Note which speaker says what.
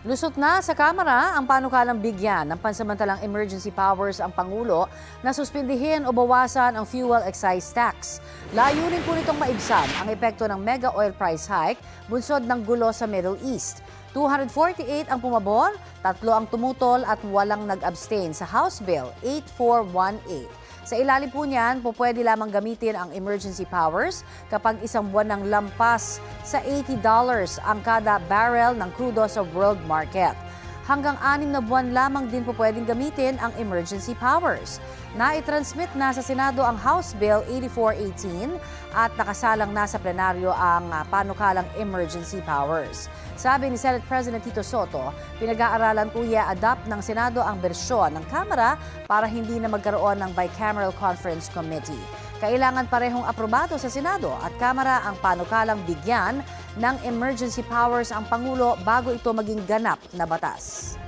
Speaker 1: Lusot na sa Kamara ang panukalang bigyan ng pansamantalang emergency powers ang Pangulo na suspindihin o bawasan ang fuel excise tax. Layunin po nitong maibsan ang epekto ng mega oil price hike bunsod ng gulo sa Middle East. 248 ang pumabor, 3 ang tumutol at walang nag-abstain sa House Bill 8418. Sa ilalim po niyan, pwede lamang gamitin ang emergency powers kapag isang buwan ng lampas sa $80 ang kada barrel ng krudo sa world market. Hanggang 6 na buwan lamang din po pwedeng gamitin ang emergency powers. Naitransmit na sa Senado ang House Bill 8418 at nakasalang na sa plenaryo ang panukalang emergency powers. Sabi ni Senate President Tito Soto, pinag-aaralan po i-adapt ng Senado ang bersyon ng Kamara para hindi na magkaroon ng bicameral conference committee. Kailangan parehong aprobado sa Senado at Kamara ang panukalang bigyan ng emergency powers ang Pangulo bago ito maging ganap na batas.